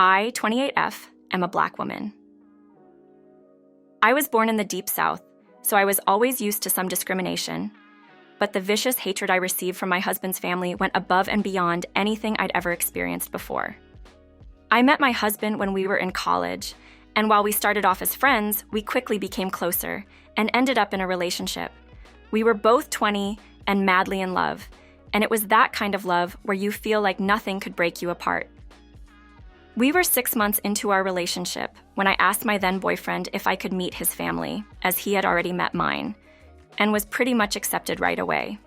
I, 28F, am a Black woman. I was born in the Deep South, so I was always used to some discrimination. But the vicious hatred I received from my husband's family went above and beyond anything I'd ever experienced before. I met my husband when we were in college, and while we started off as friends, we quickly became closer and ended up in a relationship. We were both 20 and madly in love, and it was that kind of love where you feel like nothing could break you apart. We were 6 months into our relationship when I asked my then boyfriend if I could meet his family, as he had already met mine, and was pretty much accepted right away.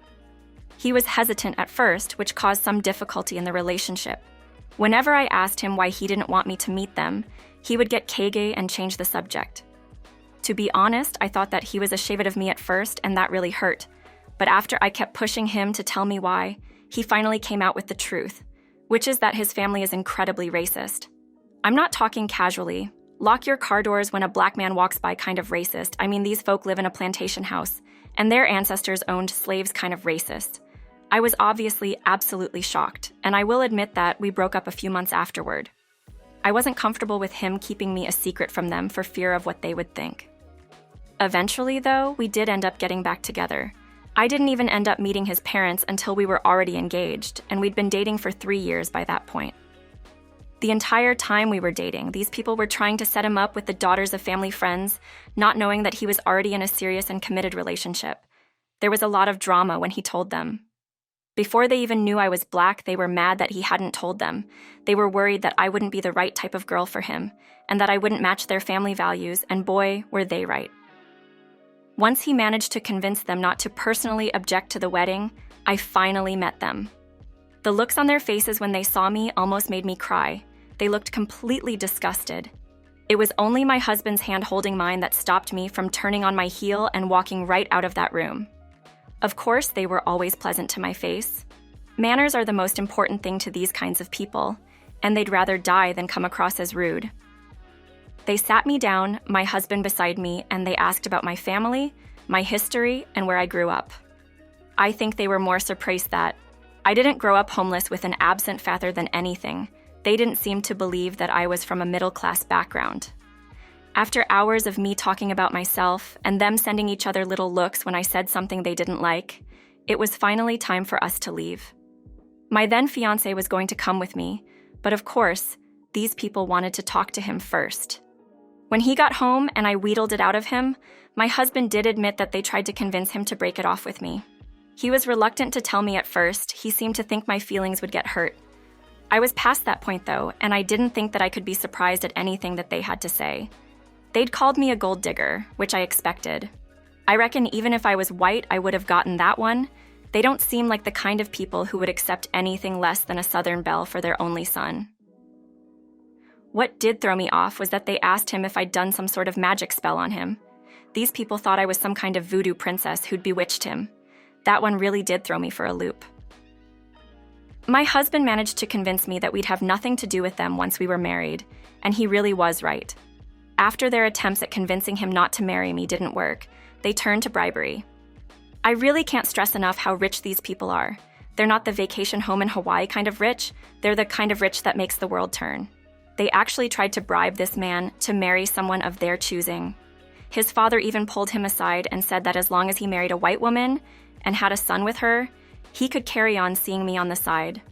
He was hesitant at first, which caused some difficulty in the relationship. Whenever I asked him why he didn't want me to meet them, he would get cagey and change the subject. To be honest, I thought that he was ashamed of me at first, and that really hurt. But after I kept pushing him to tell me why, he finally came out with the truth, which is that his family is incredibly racist. I'm not talking casually. Lock your car doors when a Black man walks by kind of racist. I mean, these folk live in a plantation house, and their ancestors owned slaves kind of racist. I was obviously absolutely shocked, and I will admit that we broke up a few months afterward. I wasn't comfortable with him keeping me a secret from them for fear of what they would think. Eventually, though, we did end up getting back together. I didn't even end up meeting his parents until we were already engaged, and we'd been dating for 3 years by that point. The entire time we were dating, these people were trying to set him up with the daughters of family friends, not knowing that he was already in a serious and committed relationship. There was a lot of drama when he told them. Before they even knew I was Black, they were mad that he hadn't told them. They were worried that I wouldn't be the right type of girl for him, and that I wouldn't match their family values, and boy, were they right. Once he managed to convince them not to personally object to the wedding, I finally met them. The looks on their faces when they saw me almost made me cry. They looked completely disgusted. It was only my husband's hand holding mine that stopped me from turning on my heel and walking right out of that room. Of course, they were always pleasant to my face. Manners are the most important thing to these kinds of people, and they'd rather die than come across as rude. They sat me down, my husband beside me, and they asked about my family, my history, and where I grew up. I think they were more surprised that I didn't grow up homeless with an absent father than anything. They didn't seem to believe that I was from a middle-class background. After hours of me talking about myself and them sending each other little looks when I said something they didn't like, it was finally time for us to leave. My then fiancé was going to come with me, but of course, these people wanted to talk to him first. When he got home and I wheedled it out of him, my husband did admit that they tried to convince him to break it off with me. He was reluctant to tell me at first. He seemed to think my feelings would get hurt. I was past that point though, and I didn't think that I could be surprised at anything that they had to say. They'd called me a gold digger, which I expected. I reckon even if I was white, I would have gotten that one. They don't seem like the kind of people who would accept anything less than a Southern belle for their only son. What did throw me off was that they asked him if I'd done some sort of magic spell on him. These people thought I was some kind of voodoo princess who'd bewitched him. That one really did throw me for a loop. My husband managed to convince me that we'd have nothing to do with them once we were married, and he really was right. After their attempts at convincing him not to marry me didn't work, they turned to bribery. I really can't stress enough how rich these people are. They're not the vacation home in Hawaii kind of rich, they're the kind of rich that makes the world turn. They actually tried to bribe this man to marry someone of their choosing. His father even pulled him aside and said that as long as he married a white woman and had a son with her, he could carry on seeing me on the side.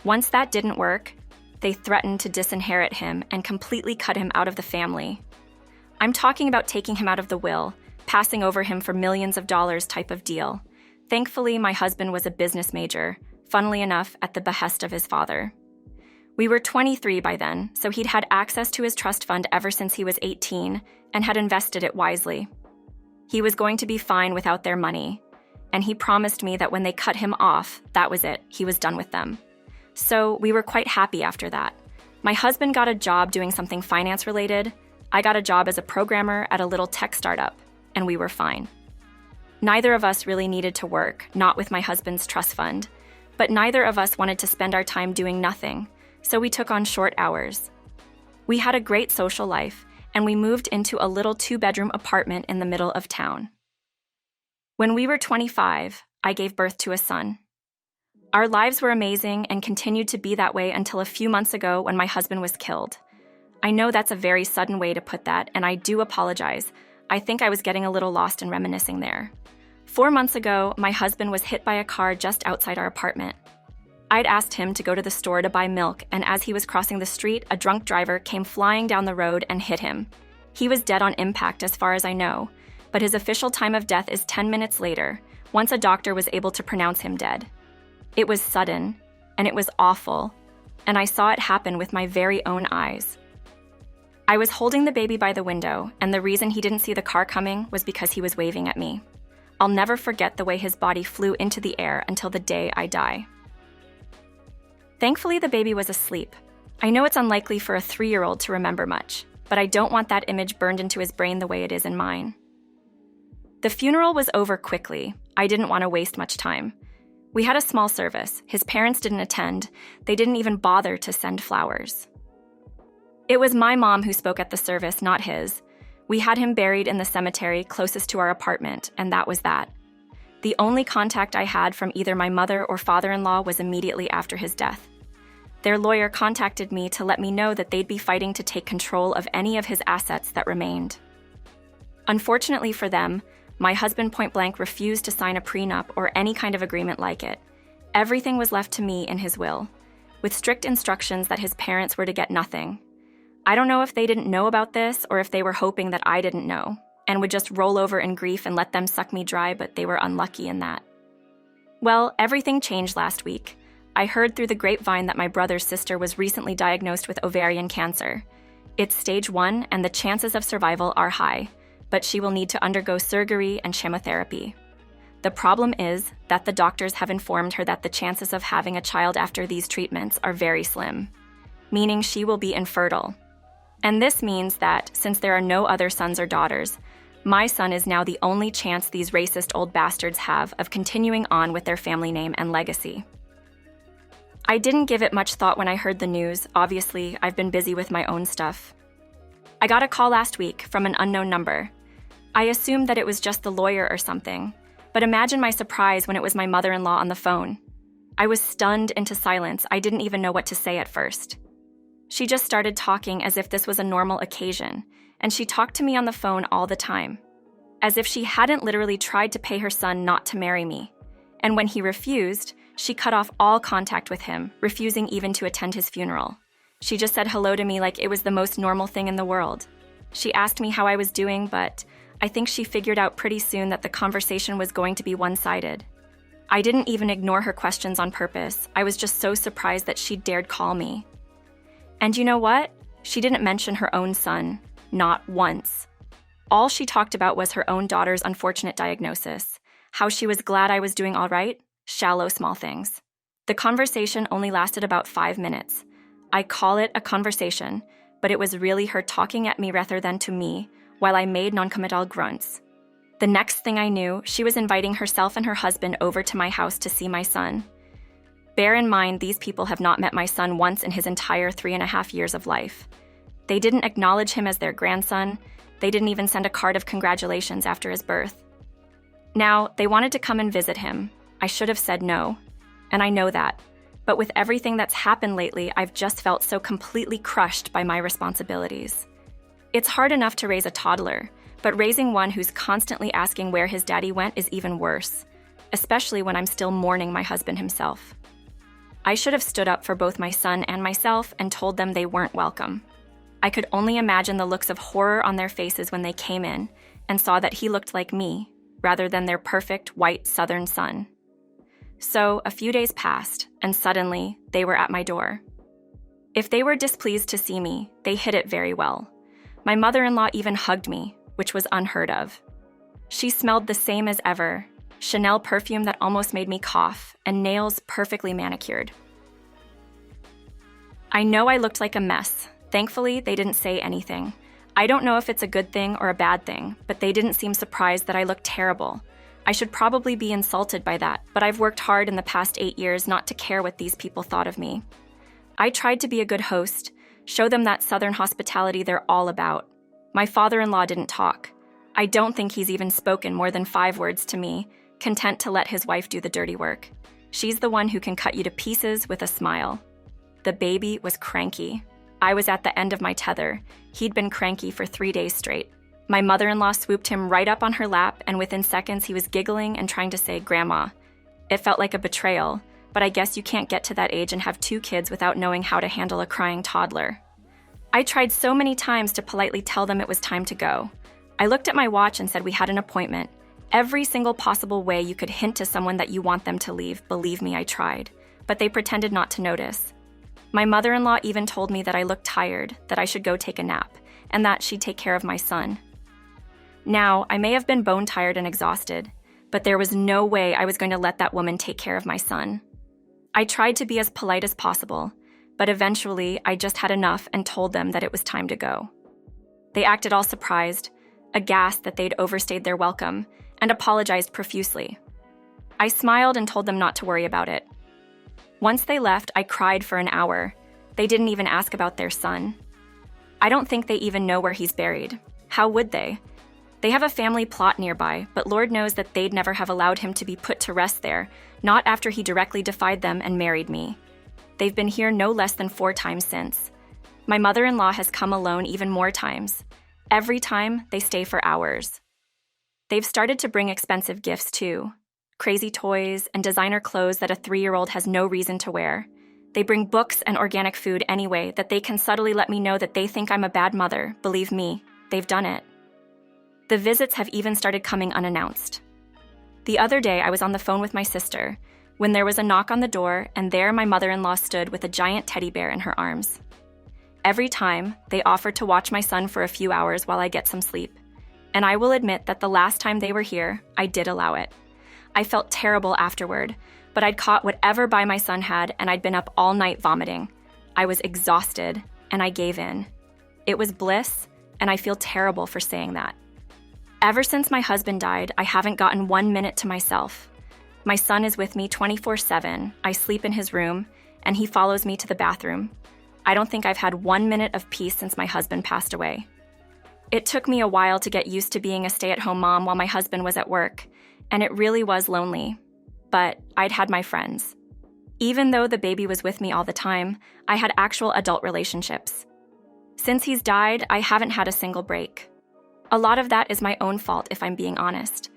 Once that didn't work, they threatened to disinherit him and completely cut him out of the family. I'm talking about taking him out of the will, passing over him for millions of dollars type of deal. Thankfully, my husband was a business major, funnily enough, at the behest of his father. We were 23 by then, so he'd had access to his trust fund ever since he was 18 and had invested it wisely. He was going to be fine without their money, and he promised me that when they cut him off, that was it, he was done with them. So we were quite happy after that. My husband got a job doing something finance-related. I got a job as a programmer at a little tech startup, and we were fine. Neither of us really needed to work, not with my husband's trust fund, but neither of us wanted to spend our time doing nothing, so we took on short hours. We had a great social life, and we moved into a little 2-bedroom apartment in the middle of town. When we were 25, I gave birth to a son. Our lives were amazing and continued to be that way until a few months ago when my husband was killed. I know that's a very sudden way to put that, and I do apologize. I think I was getting a little lost in reminiscing there. 4 months ago, my husband was hit by a car just outside our apartment. I'd asked him to go to the store to buy milk, and as he was crossing the street, a drunk driver came flying down the road and hit him. He was dead on impact as far as I know, but his official time of death is 10 minutes later, once a doctor was able to pronounce him dead. It was sudden, and it was awful, and I saw it happen with my very own eyes. I was holding the baby by the window, and the reason he didn't see the car coming was because he was waving at me. I'll never forget the way his body flew into the air until the day I die. Thankfully, the baby was asleep. I know it's unlikely for a 3-year-old to remember much, but I don't want that image burned into his brain the way it is in mine. The funeral was over quickly. I didn't want to waste much time. We had a small service. His parents didn't attend. They didn't even bother to send flowers. It was my mom who spoke at the service, not his. We had him buried in the cemetery closest to our apartment, and that was that. The only contact I had from either my mother or father-in-law was immediately after his death. Their lawyer contacted me to let me know that they'd be fighting to take control of any of his assets that remained. Unfortunately for them, my husband point-blank refused to sign a prenup or any kind of agreement like it. Everything was left to me in his will, with strict instructions that his parents were to get nothing. I don't know if they didn't know about this or if they were hoping that I didn't know and would just roll over in grief and let them suck me dry, but they were unlucky in that. Well, everything changed last week. I heard through the grapevine that my brother's sister was recently diagnosed with ovarian cancer. It's stage 1 and the chances of survival are high, but she will need to undergo surgery and chemotherapy. The problem is that the doctors have informed her that the chances of having a child after these treatments are very slim, meaning she will be infertile. And this means that, since there are no other sons or daughters, my son is now the only chance these racist old bastards have of continuing on with their family name and legacy. I didn't give it much thought when I heard the news. Obviously, I've been busy with my own stuff. I got a call last week from an unknown number. I assumed that it was just the lawyer or something, but imagine my surprise when it was my mother-in-law on the phone. I was stunned into silence. I didn't even know what to say at first. She just started talking as if this was a normal occasion, and she talked to me on the phone all the time, as if she hadn't literally tried to pay her son not to marry me. And when he refused, she cut off all contact with him, refusing even to attend his funeral. She just said hello to me like it was the most normal thing in the world. She asked me how I was doing, but I think she figured out pretty soon that the conversation was going to be one-sided. I didn't even ignore her questions on purpose. I was just so surprised that she dared call me. And you know what? She didn't mention her own son. Not once. All she talked about was her own daughter's unfortunate diagnosis, how she was glad I was doing all right, shallow small things. The conversation only lasted about 5 minutes. I call it a conversation, but it was really her talking at me rather than to me, while I made noncommittal grunts. The next thing I knew, she was inviting herself and her husband over to my house to see my son. Bear in mind, these people have not met my son once in his entire 3.5 years of life. They didn't acknowledge him as their grandson. They didn't even send a card of congratulations after his birth. Now, they wanted to come and visit him. I should have said no, and I know that. But with everything that's happened lately, I've just felt so completely crushed by my responsibilities. It's hard enough to raise a toddler, but raising one who's constantly asking where his daddy went is even worse, especially when I'm still mourning my husband himself. I should have stood up for both my son and myself and told them they weren't welcome. I could only imagine the looks of horror on their faces when they came in and saw that he looked like me, rather than their perfect white Southern son. So a few days passed, and suddenly they were at my door. If they were displeased to see me, they hid it very well. My mother-in-law even hugged me, which was unheard of. She smelled the same as ever, Chanel perfume that almost made me cough, and nails perfectly manicured. I know I looked like a mess. Thankfully, they didn't say anything. I don't know if it's a good thing or a bad thing, but they didn't seem surprised that I looked terrible. I should probably be insulted by that, but I've worked hard in the past 8 years not to care what these people thought of me. I tried to be a good host, show them that Southern hospitality they're all about. My father-in-law didn't talk. I don't think he's even spoken more than 5 words to me, content to let his wife do the dirty work. She's the one who can cut you to pieces with a smile. The baby was cranky. I was at the end of my tether. He'd been cranky for 3 days straight. My mother-in-law swooped him right up on her lap, and within seconds he was giggling and trying to say, "Grandma." It felt like a betrayal, but I guess you can't get to that age and have 2 kids without knowing how to handle a crying toddler. I tried so many times to politely tell them it was time to go. I looked at my watch and said we had an appointment. Every single possible way you could hint to someone that you want them to leave, believe me, I tried. But they pretended not to notice. My mother-in-law even told me that I looked tired, that I should go take a nap, and that she'd take care of my son. Now, I may have been bone-tired and exhausted, but there was no way I was going to let that woman take care of my son. I tried to be as polite as possible, but eventually I just had enough and told them that it was time to go. They acted all surprised, aghast that they'd overstayed their welcome, and apologized profusely. I smiled and told them not to worry about it. Once they left, I cried for an hour. They didn't even ask about their son. I don't think they even know where he's buried. How would they? They have a family plot nearby, but Lord knows that they'd never have allowed him to be put to rest there, not after he directly defied them and married me. They've been here no less than 4 times since. My mother-in-law has come alone even more times. Every time, they stay for hours. They've started to bring expensive gifts too. Crazy toys and designer clothes that a 3-year-old has no reason to wear. They bring books and organic food anyway that they can subtly let me know that they think I'm a bad mother. Believe me, they've done it. The visits have even started coming unannounced. The other day, I was on the phone with my sister when there was a knock on the door, and there my mother-in-law stood with a giant teddy bear in her arms. Every time, they offered to watch my son for a few hours while I get some sleep. And I will admit that the last time they were here, I did allow it. I felt terrible afterward, but I'd caught whatever bite my son had, and I'd been up all night vomiting. I was exhausted, and I gave in. It was bliss, and I feel terrible for saying that. Ever since my husband died, I haven't gotten 1 minute to myself. My son is with me 24/7. I sleep in his room, and he follows me to the bathroom. I don't think I've had 1 minute of peace since my husband passed away. It took me a while to get used to being a stay-at-home mom while my husband was at work, and it really was lonely. But I'd had my friends. Even though the baby was with me all the time, I had actual adult relationships. Since he's died, I haven't had a single break. A lot of that is my own fault, if I'm being honest.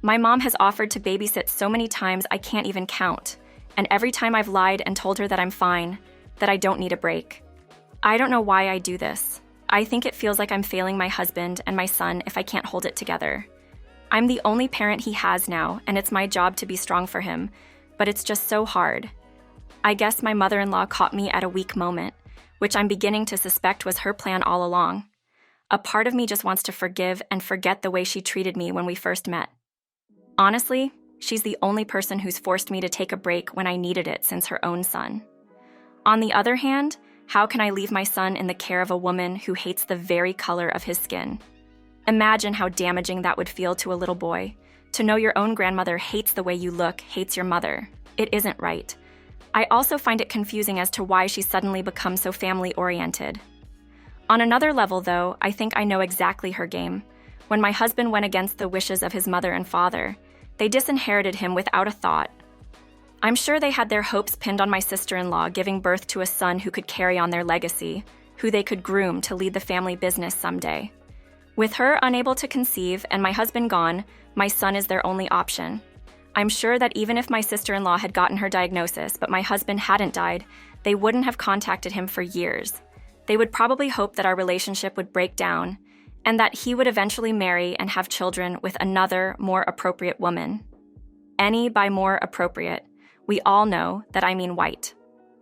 My mom has offered to babysit so many times I can't even count, and every time I've lied and told her that I'm fine, that I don't need a break. I don't know why I do this. I think it feels like I'm failing my husband and my son if I can't hold it together. I'm the only parent he has now, and it's my job to be strong for him, but it's just so hard. I guess my mother-in-law caught me at a weak moment, which I'm beginning to suspect was her plan all along. A part of me just wants to forgive and forget the way she treated me when we first met. Honestly, she's the only person who's forced me to take a break when I needed it since her own son. On the other hand, how can I leave my son in the care of a woman who hates the very color of his skin? Imagine how damaging that would feel to a little boy, to know your own grandmother hates the way you look, hates your mother. It isn't right. I also find it confusing as to why she suddenly becomes so family-oriented. On another level, though, I think I know exactly her game. When my husband went against the wishes of his mother and father, they disinherited him without a thought. I'm sure they had their hopes pinned on my sister-in-law giving birth to a son who could carry on their legacy, who they could groom to lead the family business someday. With her unable to conceive and my husband gone, my son is their only option. I'm sure that even if my sister-in-law had gotten her diagnosis but my husband hadn't died, they wouldn't have contacted him for years. They would probably hope that our relationship would break down and that he would eventually marry and have children with another, more appropriate woman. Any by more appropriate, we all know that I mean white.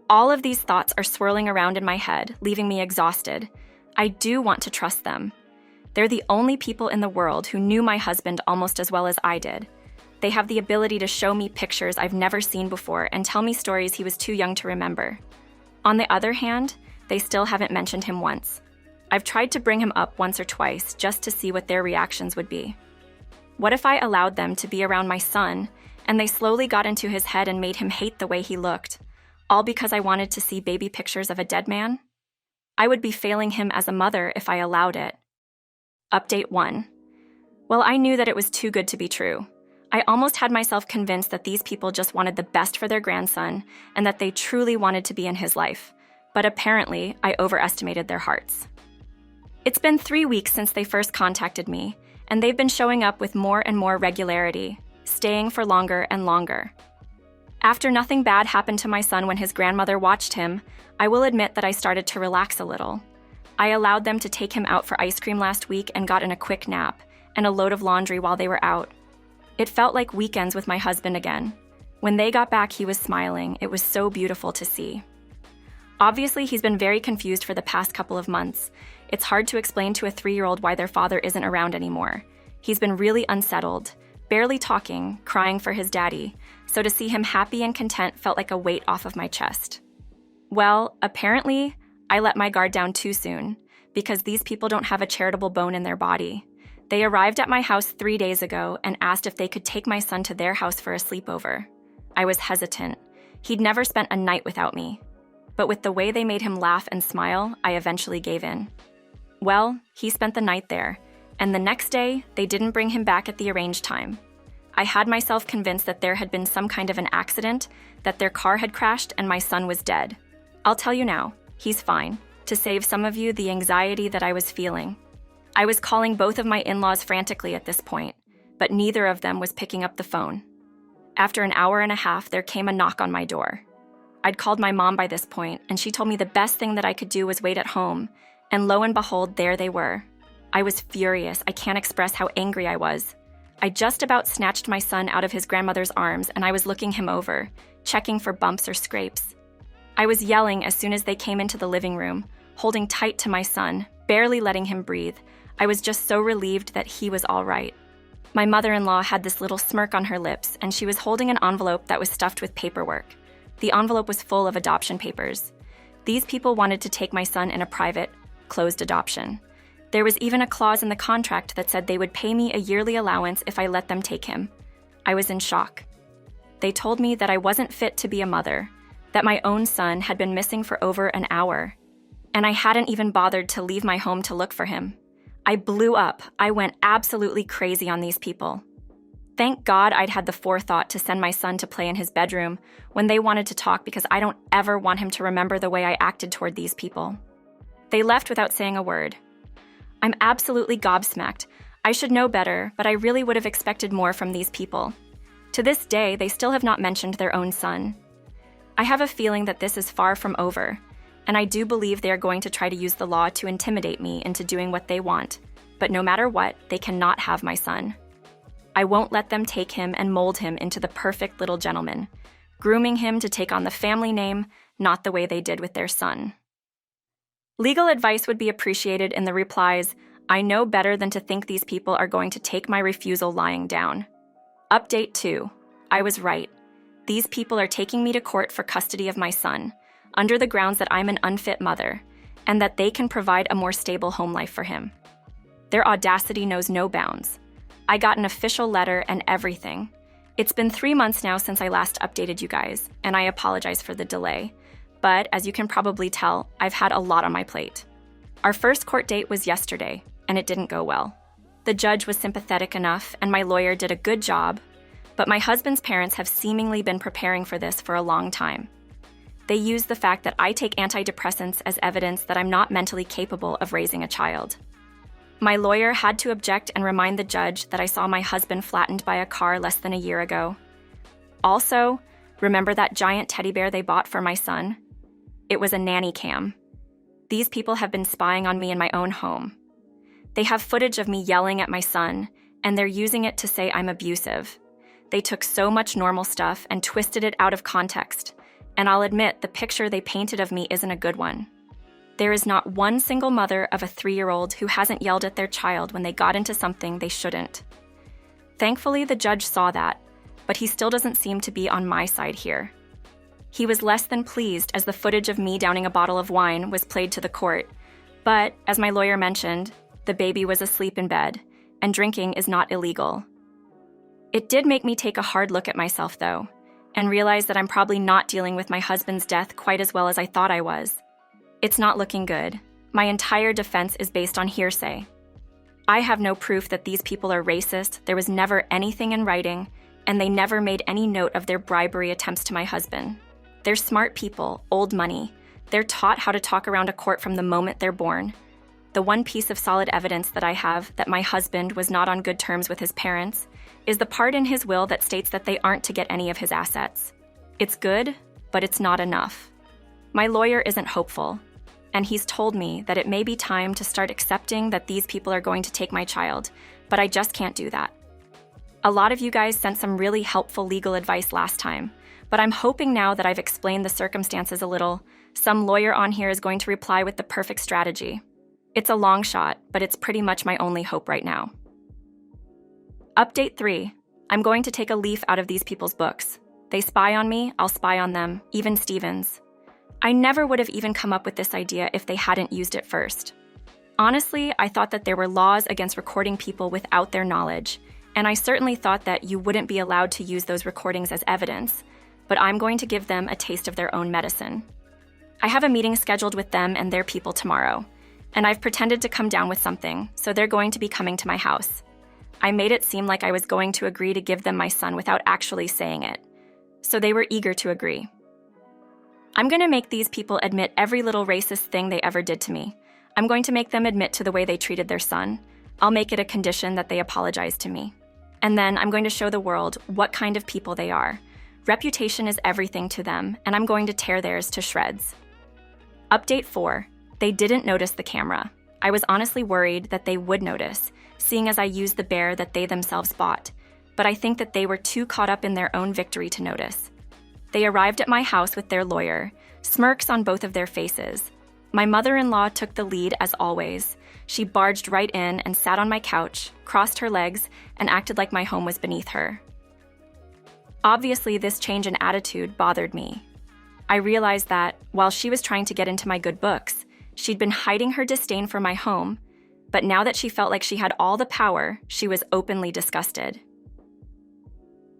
All of these thoughts are swirling around in my head, leaving me exhausted. I do want to trust them. They're the only people in the world who knew my husband almost as well as I did. They have the ability to show me pictures I've never seen before and tell me stories he was too young to remember. On the other hand, they still haven't mentioned him once. I've tried to bring him up once or twice just to see what their reactions would be. What if I allowed them to be around my son, and they slowly got into his head and made him hate the way he looked, all because I wanted to see baby pictures of a dead man? I would be failing him as a mother if I allowed it. Update 1. Well, I knew that it was too good to be true. I almost had myself convinced that these people just wanted the best for their grandson and that they truly wanted to be in his life. But apparently, I overestimated their hearts. It's been 3 weeks since they first contacted me, and they've been showing up with more and more regularity, staying for longer and longer. After nothing bad happened to my son when his grandmother watched him, I will admit that I started to relax a little. I allowed them to take him out for ice cream last week and got in a quick nap and a load of laundry while they were out. It felt like weekends with my husband again. When they got back, he was smiling. It was so beautiful to see. Obviously, he's been very confused for the past couple of months. It's hard to explain to a 3-year-old why their father isn't around anymore. He's been really unsettled, barely talking, crying for his daddy, so to see him happy and content felt like a weight off of my chest. Well, apparently, I let my guard down too soon, because these people don't have a charitable bone in their body. They arrived at my house 3 days ago and asked if they could take my son to their house for a sleepover. I was hesitant. He'd never spent a night without me. But with the way they made him laugh and smile, I eventually gave in. Well, he spent the night there, and the next day, they didn't bring him back at the arranged time. I had myself convinced that there had been some kind of an accident, that their car had crashed and my son was dead. I'll tell you now, he's fine, to save some of you the anxiety that I was feeling. I was calling both of my in-laws frantically at this point, but neither of them was picking up the phone. After an hour and a half, there came a knock on my door. I'd called my mom by this point, and she told me the best thing that I could do was wait at home, and lo and behold, there they were. I was furious. I can't express how angry I was. I just about snatched my son out of his grandmother's arms, and I was looking him over, checking for bumps or scrapes. I was yelling as soon as they came into the living room, holding tight to my son, barely letting him breathe. I was just so relieved that he was all right. My mother-in-law had this little smirk on her lips, and she was holding an envelope that was stuffed with paperwork. The envelope was full of adoption papers. These people wanted to take my son in a private, closed adoption. There was even a clause in the contract that said they would pay me a yearly allowance if I let them take him. I was in shock. They told me that I wasn't fit to be a mother, that my own son had been missing for over an hour, and I hadn't even bothered to leave my home to look for him. I blew up. I went absolutely crazy on these people. Thank God I'd had the forethought to send my son to play in his bedroom when they wanted to talk, because I don't ever want him to remember the way I acted toward these people. They left without saying a word. I'm absolutely gobsmacked. I should know better, but I really would have expected more from these people. To this day, they still have not mentioned their own son. I have a feeling that this is far from over, and I do believe they are going to try to use the law to intimidate me into doing what they want. But no matter what, they cannot have my son. I won't let them take him and mold him into the perfect little gentleman, grooming him to take on the family name, not the way they did with their son. Legal advice would be appreciated in the replies. I know better than to think these people are going to take my refusal lying down. Update 2. I was right. These people are taking me to court for custody of my son, under the grounds that I'm an unfit mother, and that they can provide a more stable home life for him. Their audacity knows no bounds. I got an official letter and everything. It's been 3 months now since I last updated you guys, and I apologize for the delay. But as you can probably tell, I've had a lot on my plate. Our first court date was yesterday, and it didn't go well. The judge was sympathetic enough, and my lawyer did a good job, but my husband's parents have seemingly been preparing for this for a long time. They use the fact that I take antidepressants as evidence that I'm not mentally capable of raising a child. My lawyer had to object and remind the judge that I saw my husband flattened by a car less than a year ago. Also, remember that giant teddy bear they bought for my son? It was a nanny cam. These people have been spying on me in my own home. They have footage of me yelling at my son, and they're using it to say I'm abusive. They took so much normal stuff and twisted it out of context. And I'll admit, the picture they painted of me isn't a good one. There is not one single mother of a 3-year-old who hasn't yelled at their child when they got into something they shouldn't. Thankfully, the judge saw that, but he still doesn't seem to be on my side here. He was less than pleased as the footage of me downing a bottle of wine was played to the court, but, as my lawyer mentioned, the baby was asleep in bed, and drinking is not illegal. It did make me take a hard look at myself, though, and realize that I'm probably not dealing with my husband's death quite as well as I thought I was. It's not looking good. My entire defense is based on hearsay. I have no proof that these people are racist. There was never anything in writing, and they never made any note of their bribery attempts to my husband. They're smart people, old money. They're taught how to talk around a court from the moment they're born. The one piece of solid evidence that I have that my husband was not on good terms with his parents is the part in his will that states that they aren't to get any of his assets. It's good, but it's not enough. My lawyer isn't hopeful, and he's told me that it may be time to start accepting that these people are going to take my child, but I just can't do that. A lot of you guys sent some really helpful legal advice last time, but I'm hoping now that I've explained the circumstances a little, some lawyer on here is going to reply with the perfect strategy. It's a long shot, but it's pretty much my only hope right now. Update 3. I'm going to take a leaf out of these people's books. They spy on me, I'll spy on them, even Stevens. I never would have even come up with this idea if they hadn't used it first. Honestly, I thought that there were laws against recording people without their knowledge, and I certainly thought that you wouldn't be allowed to use those recordings as evidence, but I'm going to give them a taste of their own medicine. I have a meeting scheduled with them and their people tomorrow, and I've pretended to come down with something, so they're going to be coming to my house. I made it seem like I was going to agree to give them my son without actually saying it, so they were eager to agree. I'm going to make these people admit every little racist thing they ever did to me. I'm going to make them admit to the way they treated their son. I'll make it a condition that they apologize to me. And then I'm going to show the world what kind of people they are. Reputation is everything to them, and I'm going to tear theirs to shreds. Update 4. They didn't notice the camera. I was honestly worried that they would notice, seeing as I used the bear that they themselves bought, but I think that they were too caught up in their own victory to notice. They arrived at my house with their lawyer, smirks on both of their faces. My mother-in-law took the lead as always. She barged right in and sat on my couch, crossed her legs, and acted like my home was beneath her. Obviously, this change in attitude bothered me. I realized that, while she was trying to get into my good books, she'd been hiding her disdain for my home, but now that she felt like she had all the power, she was openly disgusted.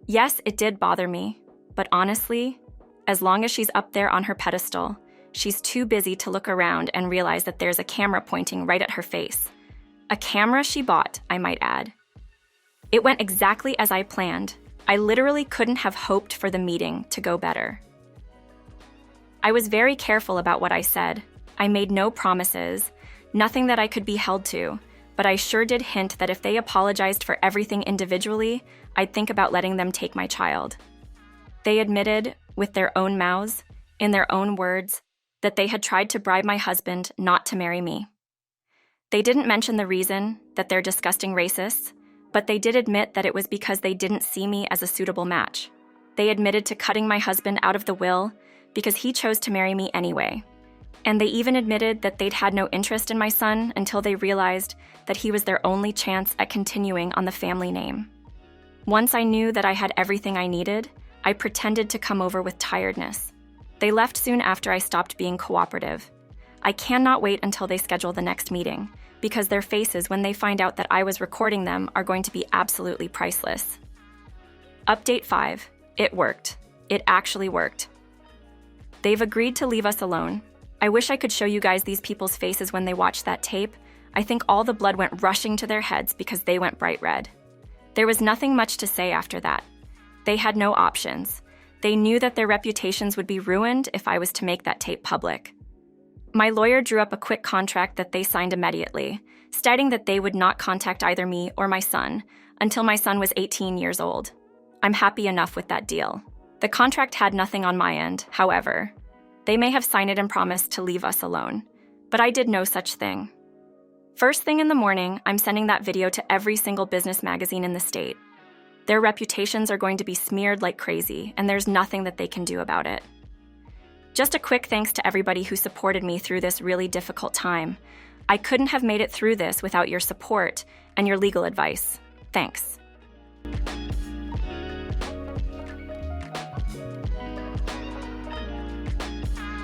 Yes, it did bother me, but honestly, as long as she's up there on her pedestal, she's too busy to look around and realize that there's a camera pointing right at her face. A camera she bought, I might add. It went exactly as I planned. I literally couldn't have hoped for the meeting to go better. I was very careful about what I said. I made no promises, nothing that I could be held to, but I sure did hint that if they apologized for everything individually, I'd think about letting them take my child. They admitted, with their own mouths, in their own words, that they had tried to bribe my husband not to marry me. They didn't mention the reason, that they're disgusting racists, but they did admit that it was because they didn't see me as a suitable match. They admitted to cutting my husband out of the will because he chose to marry me anyway. And they even admitted that they'd had no interest in my son until they realized that he was their only chance at continuing on the family name. Once I knew that I had everything I needed, I pretended to come over with tiredness. They left soon after I stopped being cooperative. I cannot wait until they schedule the next meeting, because their faces when they find out that I was recording them are going to be absolutely priceless. Update 5. It worked. It actually worked. They've agreed to leave us alone. I wish I could show you guys these people's faces when they watched that tape. I think all the blood went rushing to their heads because they went bright red. There was nothing much to say after that. They had no options. They knew that their reputations would be ruined if I was to make that tape public. My lawyer drew up a quick contract that they signed immediately, stating that they would not contact either me or my son until my son was 18 years old. I'm happy enough with that deal. The contract had nothing on my end, however. They may have signed it and promised to leave us alone, but I did no such thing. First thing in the morning, I'm sending that video to every single business magazine in the state. Their reputations are going to be smeared like crazy, and there's nothing that they can do about it. Just a quick thanks to everybody who supported me through this really difficult time. I couldn't have made it through this without your support and your legal advice. Thanks.